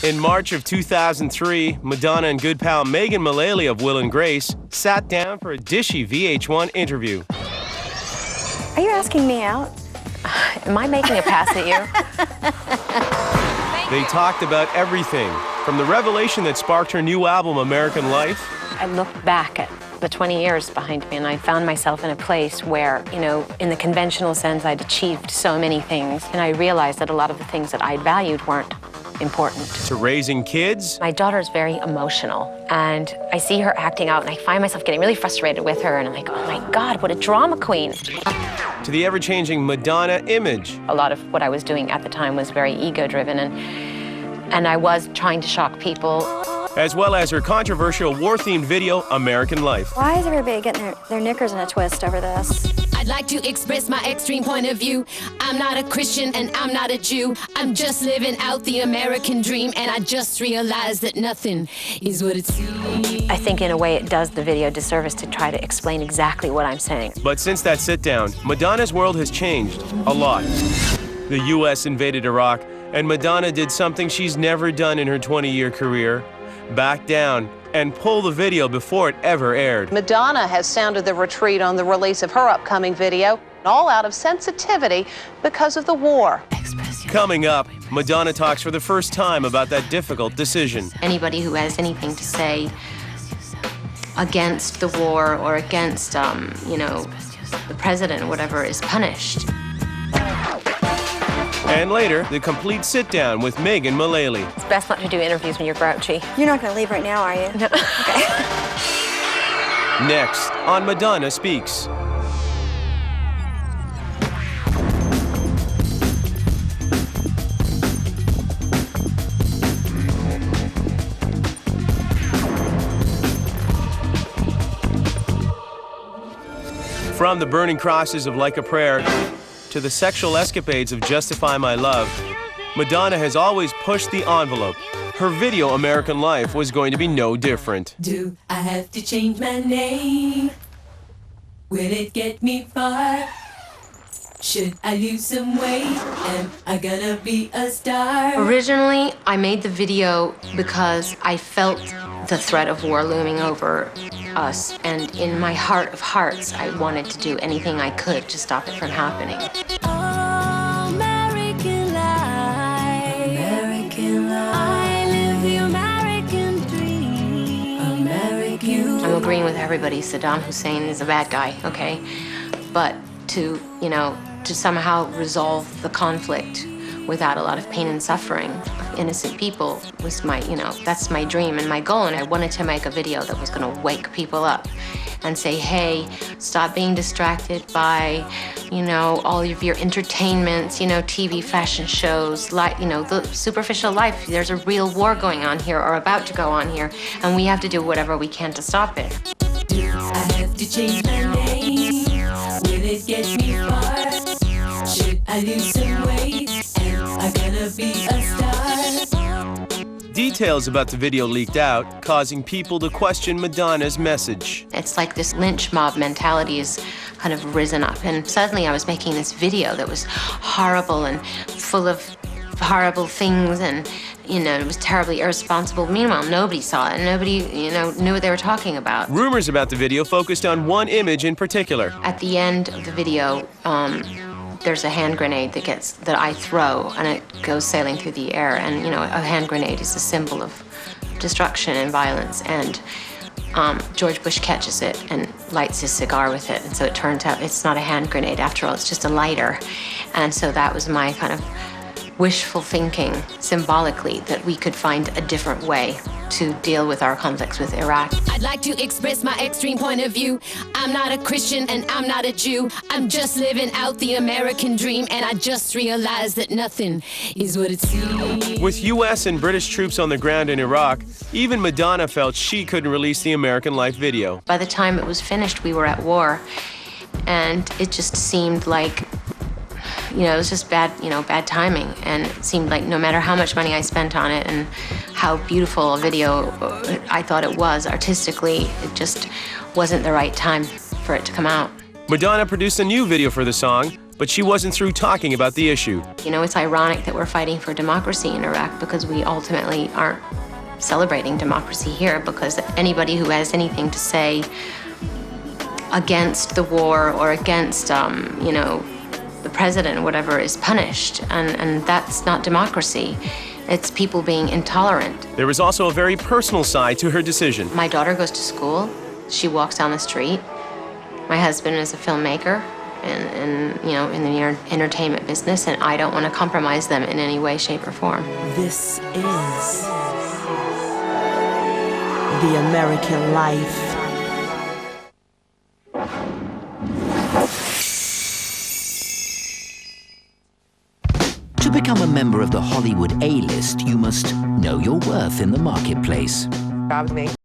In March of 2003, Madonna and good pal Megan Mullally of Will and Grace sat down for a dishy VH1 interview. Are you asking me out? Am I making a pass at you? They talked about everything, from the revelation that sparked her new album, American Life. I look back at the 20 years behind me, and I found myself in a place where, you know, in the conventional sense, I'd achieved so many things, and I realized that a lot of the things that I'd valued weren't important. To raising kids. My daughter's very emotional, and I see her acting out, and I find myself getting really frustrated with her, and I'm like, oh my God, what a drama queen. To the ever-changing Madonna image. A lot of what I was doing at the time was very ego-driven, and I was trying to shock people. As well as her controversial war-themed video, American Life. Why is everybody getting their knickers in a twist over this? I'd like to express my extreme point of view. I'm not a Christian and I'm not a Jew. I'm just living out the American dream, and I just realized that nothing is what it seems. I think in a way it does the video disservice to try to explain exactly what I'm saying. But since that sit-down, Madonna's world has changed a lot. The U.S. invaded Iraq, and Madonna did something she's never done in her 20-year career. Back down and pull the video before it ever aired. Madonna has sounded the retreat on the release of her upcoming video, all out of sensitivity because of the war. Coming up, Madonna talks for the first time about that difficult decision. Anybody who has anything to say against the war or against, you know, the president or whatever is punished. And later, the complete sit-down with Megan Mullally. It's best not to do interviews when you're grouchy. You're not going to leave right now, are you? No. Okay. Next on Madonna Speaks. From the burning crosses of Like a Prayer to the sexual escapades of Justify My Love, Madonna has always pushed the envelope. Her video, American Life, was going to be no different. Do I have to change my name? Will it get me far? Should I lose some weight? Am I gonna be a star? Originally, I made the video because I felt the threat of war looming over us, and in my heart of hearts, I wanted to do anything I could to stop it from happening. American life. American life. I live the American dream. American. I'm agreeing with everybody. Saddam Hussein is a bad guy, okay? But to, you know, to somehow resolve the conflict without a lot of pain and suffering of innocent people was my, you know, that's my dream and my goal. And I wanted to make a video that was gonna wake people up and say, hey, stop being distracted by, you know, all of your entertainments, you know, TV fashion shows, like, you know, the superficial life. There's a real war going on here or about to go on here, and we have to do whatever we can to stop it. Do I have to change my name? Will it get me far? Should I lose some weight? Am I gonna be a star? Details about the video leaked out, causing people to question Madonna's message. It's like this lynch mob mentality has kind of risen up, and suddenly I was making this video that was horrible and full of horrible things, and, you know, it was terribly irresponsible. Meanwhile, nobody saw it, and nobody, you know, knew what they were talking about. Rumors about the video focused on one image in particular. At the end of the video, there's a hand grenade that I throw, and it goes sailing through the air. And, you know, a hand grenade is a symbol of destruction and violence. And George Bush catches it and lights his cigar with it. And so it turns out it's not a hand grenade after all, it's just a lighter. And so that was my kind of wishful thinking, symbolically, that we could find a different way to deal with our conflicts with Iraq. I'd like to express my extreme point of view. I'm not a Christian and I'm not a Jew. I'm just living out the American dream, and I just realized that nothing is what it seems. With U.S. and British troops on the ground in Iraq, even Madonna felt she couldn't release the American Life video. By the time it was finished, we were at war, and it just seemed like, you know, it was just bad, you know, bad timing. And it seemed like no matter how much money I spent on it and how beautiful a video I thought it was artistically, it just wasn't the right time for it to come out. Madonna produced a new video for the song, but she wasn't through talking about the issue. You know, it's ironic that we're fighting for democracy in Iraq because we ultimately aren't celebrating democracy here, because anybody who has anything to say against the war or against, you know, the president or whatever is punished, and that's not democracy. It's people being intolerant. There was also a very personal side to her decision. My daughter goes to school. She walks down the street. My husband is a filmmaker and you know, in the entertainment business, and I don't want to compromise them in any way, shape, or form. This is the American life. To become a member of the Hollywood A-list, you must know your worth in the marketplace. I was making